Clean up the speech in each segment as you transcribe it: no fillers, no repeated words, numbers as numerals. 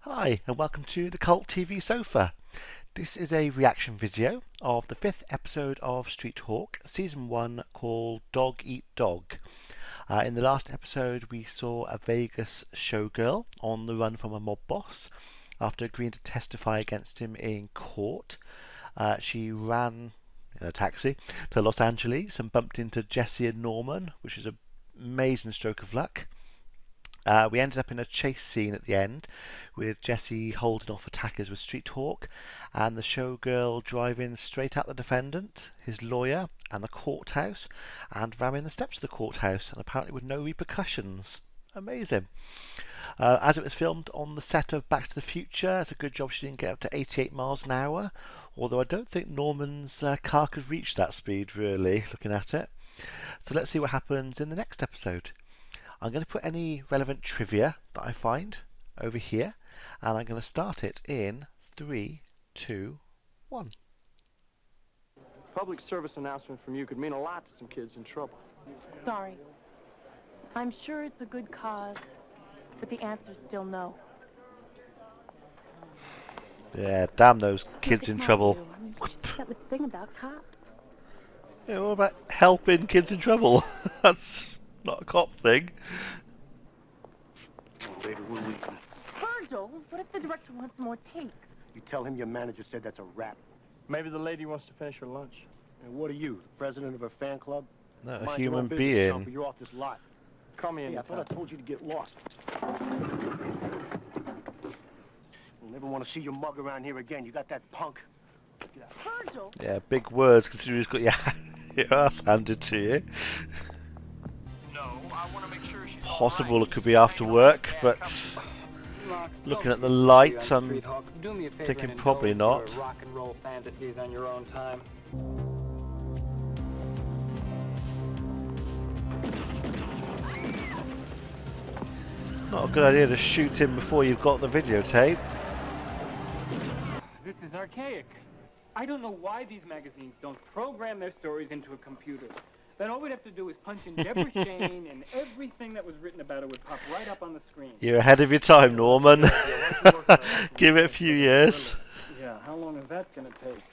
Hi and welcome to the Cult TV Sofa. This is a reaction video of the 5th episode of Street Talk, Season 1, called Dog Eat Dog. In the last episode we saw a Vegas showgirl on the run from a mob boss after agreeing to testify against him in court. She ran in a taxi to Los Angeles and bumped into Jesse and Norman, which is an amazing stroke of luck. We ended up in a chase scene at the end with Jesse holding off attackers with Street Talk and the showgirl driving straight at the defendant, his lawyer and the courthouse, and ramming the steps of the courthouse, and apparently with no repercussions. Amazing. As it was filmed on the set of Back to the Future, it's a good job she didn't get up to 88 miles an hour, although I don't think Norman's car could reach that speed really, looking at it. So let's see what happens in the next episode. I'm going to put any relevant trivia that I find over here, and I'm going to start it in 3, 2, 1. Public service announcement from you could mean a lot to some kids in trouble. Sorry. I'm sure it's a good cause, but the answer's still no. Yeah, damn those kids in trouble. She's got this thing about cops. Yeah, what about helping kids in trouble? That's not a cop thing. Later, we're leaving. Virgil, what if the director wants more takes? You tell him your manager said that's a wrap. Maybe the lady wants to finish her lunch. And what are you, the president of a fan club? No, a Mind your own human business, being. Chumper, you're off this lot. Call me Hey, I anytime. thought I told you to get lost. You'll never want to see your mug around here again. You got that punk. Get out. Virgil! Yeah, big words considering he's got your ass handed to you. Possible it could be after work, but looking at the light, I'm thinking probably not. Rock and roll fantasies on your own time. Not a good idea to shoot him before you've got the videotape. This is archaic. I don't know why these magazines don't program their stories into a computer. Then all we'd have to do is punch in Deborah Shane, and everything that was written about her would pop right up on the screen. You're ahead of your time, Norman. Give it a few years. Yeah, how long is that going to take?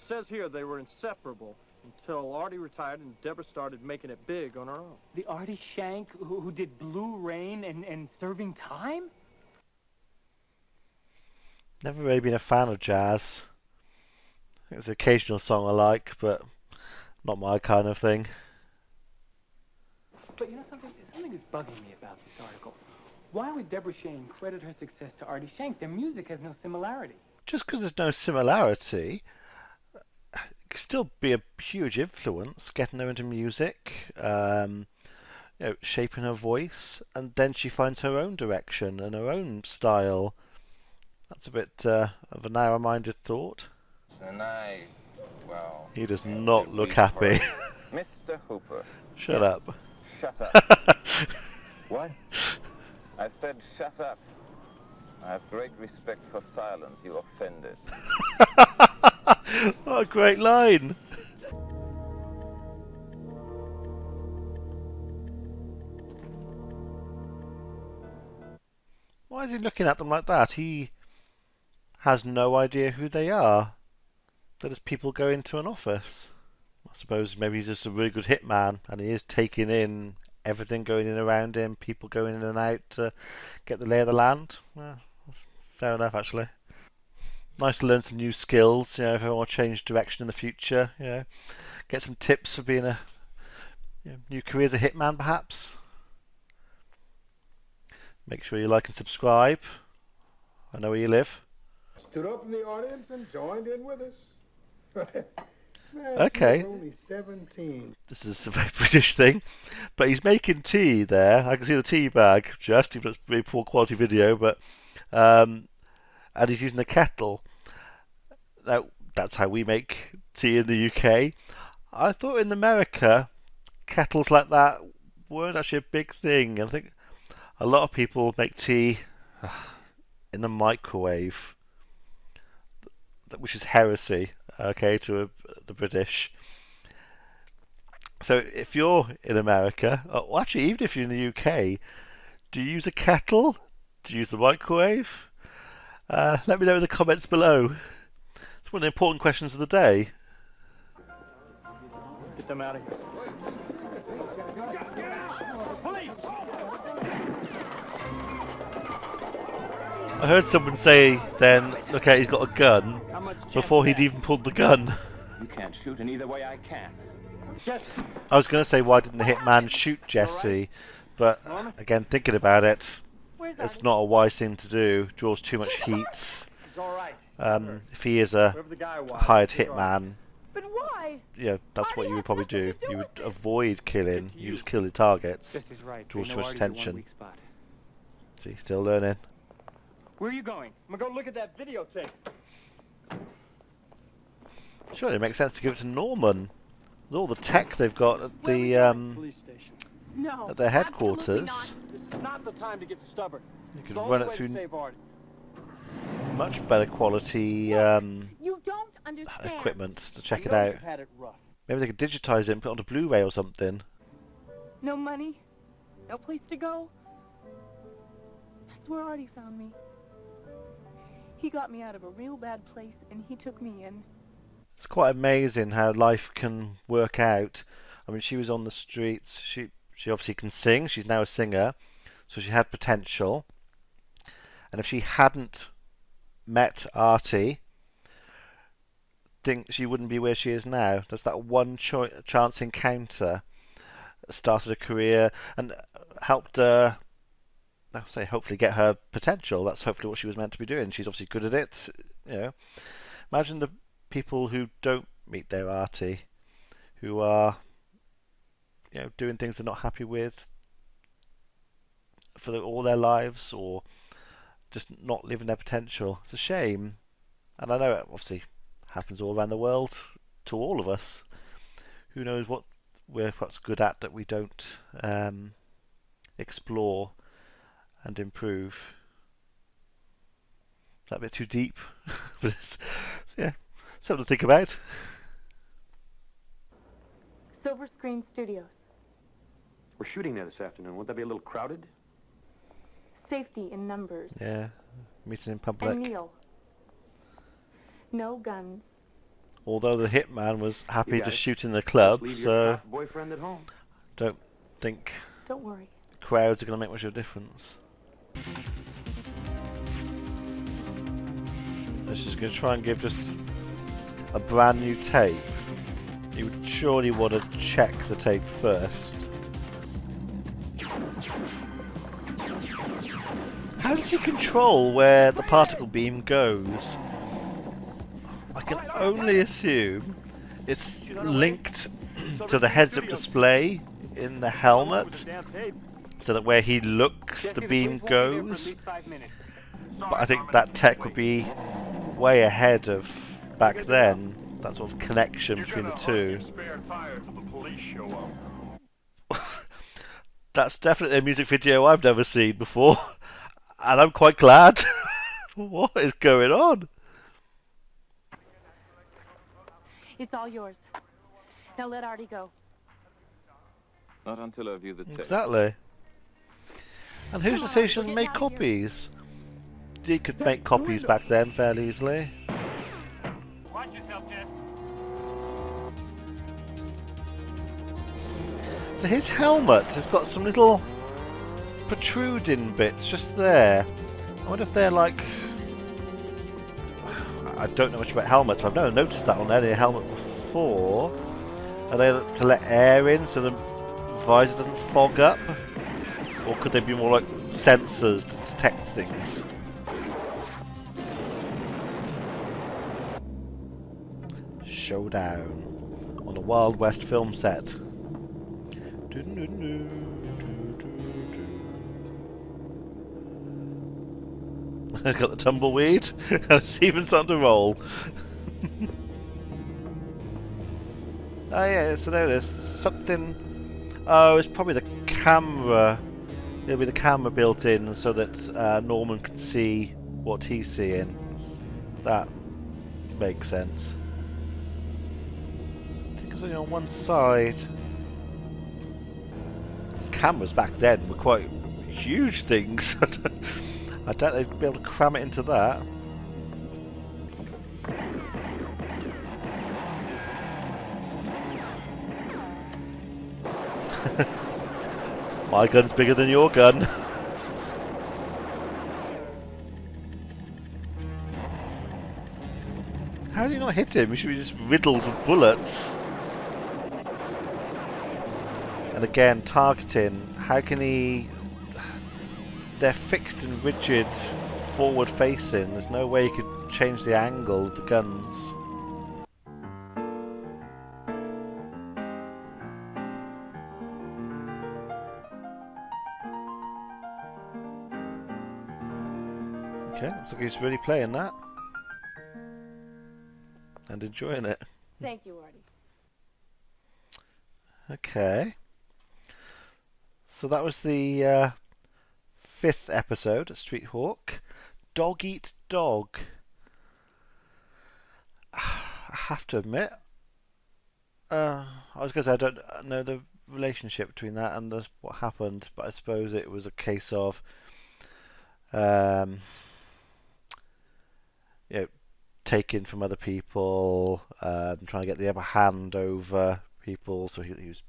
Says here they were inseparable until Artie retired and Deborah started making it big on her own. The Artie Shank who did Blue Rain and Serving Time? Never really been a fan of jazz. It's an occasional song I like, but not my kind of thing. But you know something is bugging me about this article. Why would Deborah Shane credit her success to Artie Shank? Their music has no similarity. Just because there's no similarity, it could still be a huge influence, getting her into music, shaping her voice, and then she finds her own direction and her own style. That's a bit of a narrow-minded thought. And well... He does not look happy. Mr. Hooper. Shut up. Shut up. What? I said shut up. I have great respect for silence, you offended. What a great line. Why is he looking at them like that? He has no idea who they are. They're just people go into an office. I suppose maybe he's just a really good hitman and he is taking in everything going in around him, people going in and out to get the lay of the land. Well, that's fair enough actually. Nice to learn some new skills, if I want to change direction in the future, get some tips for being a new career as a hitman perhaps. Make sure you like and subscribe. I know where you live. Stood up in the audience and joined in with us. Man, Okay. he's only 17. This is a very British thing, but he's making tea there. I can see the tea bag just, even though it's a very poor quality video, but and he's using a kettle. Now, that's how we make tea in the UK. I thought in America, kettles like that weren't actually a big thing. I think a lot of people make tea in the microwave, which is heresy, to the British. So if you're in America, or actually even if you're in the UK, do you use a kettle? Do you use the microwave? Let me know in the comments below. It's one of the important questions of the day. Get them out of here. Police! I heard someone say then, look out, he's got a gun, How much chance before you he'd got? even pulled the gun. You can't shoot, and either way I can. Jesse, I was going to say, why didn't the hitman shoot Jesse? But again, thinking about it, Where's it's Artie? not a wise thing to do. Draws too much heat. he's all right. If he is a Whoever the guy was, hired he's all right. hitman, But why? that's what Artie you would has probably nothing do. to do You with would this. avoid killing. to You you. just kill the targets. Jesse's right. Draws They too know much Artie's the one attention. weak spot. See, still learning. Where are you going? I'm gonna go look at that videotape. Surely it makes sense to give it to Norman. With all the tech they've got at Where are we the Police station. No. at their absolutely headquarters. not. This is not the time to get stubborn. You It's could the run only it way through to save Artie. much better quality You don't understand. equipment to check I it know out. you've had it rough. Maybe they could digitize it and put it onto Blu-ray or something. No money. No place to go. That's where Artie found me. He got me out of a real bad place and he took me in. It's quite amazing how life can work out. I mean, she was on the streets. She obviously can sing. She's now a singer, so she had potential. And if she hadn't met Artie, think she wouldn't be where she is now. There's that one chance encounter that started a career and helped her. I'll say hopefully get her potential. That's hopefully what she was meant to be doing. She's obviously good at it. Imagine the people who don't meet their Artie, who are doing things they're not happy with for all their lives, or just not living their potential. It's a shame, and I know it obviously happens all around the world to all of us. Who knows what we're perhaps good at that we don't explore and improve. Is that a bit too deep? But it's something to think about. Silver Screen Studios. We're shooting there this afternoon. Won't that be a little crowded? Safety in numbers. Yeah, meeting in And public. Neil. No guns. Although the hitman was happy You to guys shoot in the Just club, leave your so cop boyfriend at home. don't think Don't worry. crowds are going to make much of a difference. This is going to try and give just a brand new tape. You would surely want to check the tape first. How does he control where the particle beam goes? I can only assume it's linked to the heads-up display in the helmet, so that where he looks the beam goes. But I think that tech would be way ahead of back then, that sort of connection between the two. That's definitely a music video I've never seen before, and I'm quite glad. What is going on? It's all yours. Now let Artie go. Not until I view the tape. Exactly. And who's to say she doesn't make copies? You could make copies back then fairly easily. Watch yourself, Jess. So his helmet has got some little protruding bits just there. I wonder if they're like... I don't know much about helmets, but I've never noticed that on any helmet before. Are they to let air in so the visor doesn't fog up? Or could they be more like sensors to detect things? Showdown on a Wild West film set. Got the tumbleweed, and it's even starting to roll. Oh yeah, so there it is. There's something. Oh, it's probably the camera. It'll be the camera built in so that Norman can see what he's seeing. That makes sense. I think it's only on one side. Those cameras back then were quite huge things. I doubt they'd be able to cram it into that. My gun's bigger than your gun. How did you not hit him? He should be just riddled with bullets. And again, targeting. How can he... They're fixed and rigid, forward facing. There's no way you could change the angle of the guns. Okay, looks like he's really playing that. And enjoying it. Thank you, Artie. Okay. So that was the 5th episode of Street Hawk. Dog Eat Dog. I have to admit, I was going to say I don't know the relationship between that and what happened, but I suppose it was a case of you know, taking from other people, trying to get the upper hand over people. So he was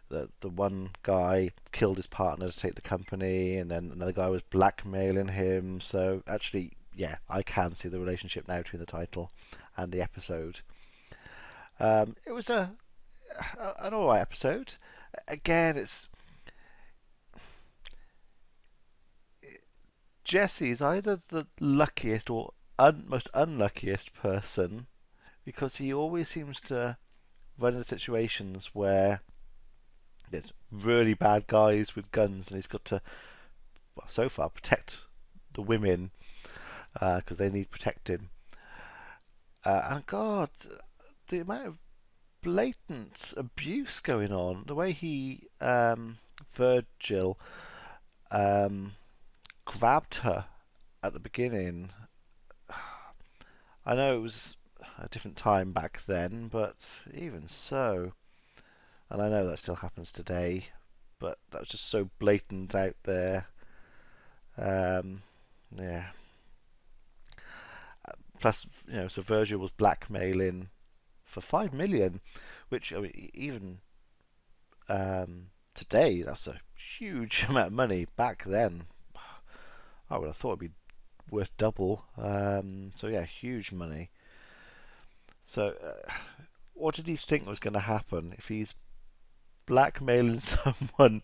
the one guy killed his partner to take the company, and then another guy was blackmailing him. So actually, yeah, I can see the relationship now between the title and the episode. It was an alright episode. Again, it's Jesse's either the luckiest or most unluckiest person, because he always seems to run into situations where there's really bad guys with guns and he's got to, well, so far, protect the women because they need protecting. And God, the amount of blatant abuse going on, the way he, Virgil, grabbed her at the beginning. I know it was a different time back then, but even so, and I know that still happens today, but that was just so blatant out there. Yeah. Plus, so Virgil was blackmailing for 5 million, which, I mean, even today, that's a huge amount of money. Back then, I would have thought it'd be worth double. So yeah, huge money. So what did he think was going to happen if he's blackmailing someone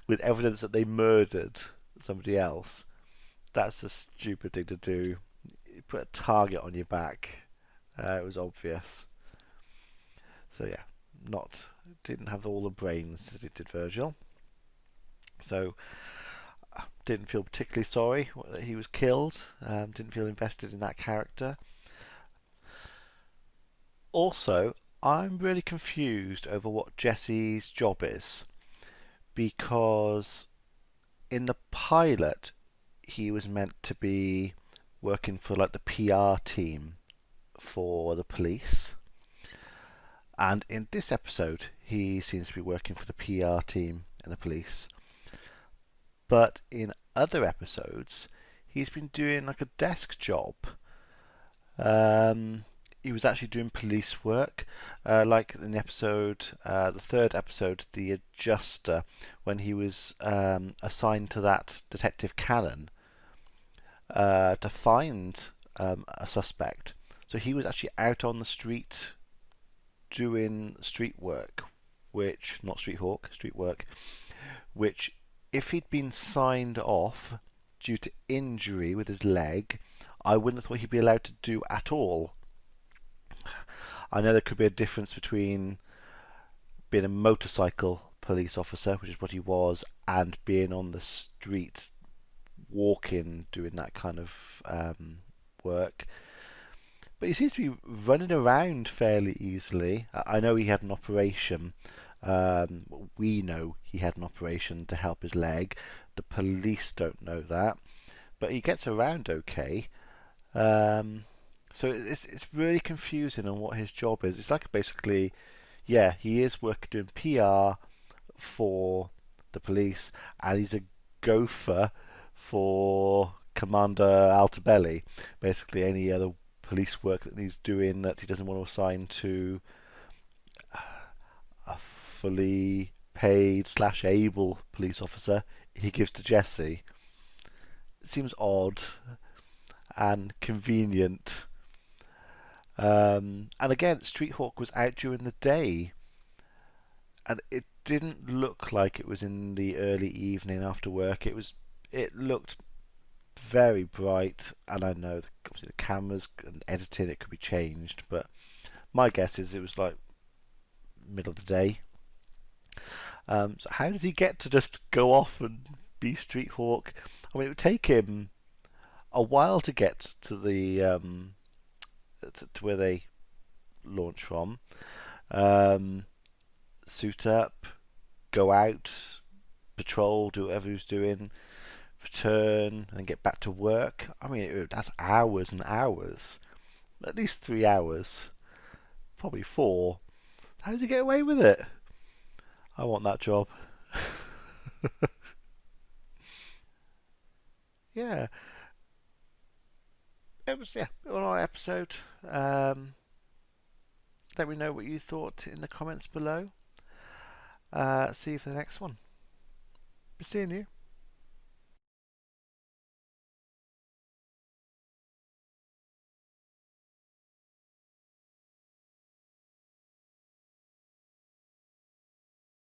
with evidence that they murdered somebody else? That's a stupid thing to do. You put a target on your back. It was obvious. So yeah, didn't have all the brains that it did, Virgil. So didn't feel particularly sorry that he was killed. Didn't feel invested in that character. Also, I'm really confused over what Jesse's job is, because in the pilot he was meant to be working for like the PR team for the police, and in this episode he seems to be working for the PR team and the police. But in other episodes, he's been doing like a desk job. He was actually doing police work, like in the episode, the 3rd episode, The Adjuster, when he was assigned to that Detective Cannon to find a suspect. So he was actually out on the street doing street work, street work, which, if he'd been signed off due to injury with his leg, I wouldn't have thought he'd be allowed to do at all. I know there could be a difference between being a motorcycle police officer, which is what he was, and being on the street walking, doing that kind of work. But he seems to be running around fairly easily. I know he had an operation. We know he had an operation to help his leg. The police don't know that, but he gets around okay. So it's really confusing on what his job is. It's like basically, yeah, he is working doing PR for the police, and he's a gopher for Commander Altabelli. Basically, any other police work that he's doing that he doesn't want to assign to a fully paid / able police officer he gives to Jesse. It seems odd and convenient. And again, Street Hawk was out during the day, and it didn't look like it was in the early evening after work. It looked very bright, and I know obviously the cameras and editing, it could be changed, but my guess is it was like middle of the day. So how does he get to just go off and be Street Hawk? I mean, it would take him a while to get to the to where they launch from. Suit up, go out, patrol, do whatever he's doing, return, and get back to work. I mean, that's hours and hours. At least 3 hours. Probably 4. How does he get away with it? I want that job. Yeah. It was an alright episode. Let me know what you thought in the comments below. See you for the next one. Be seeing you.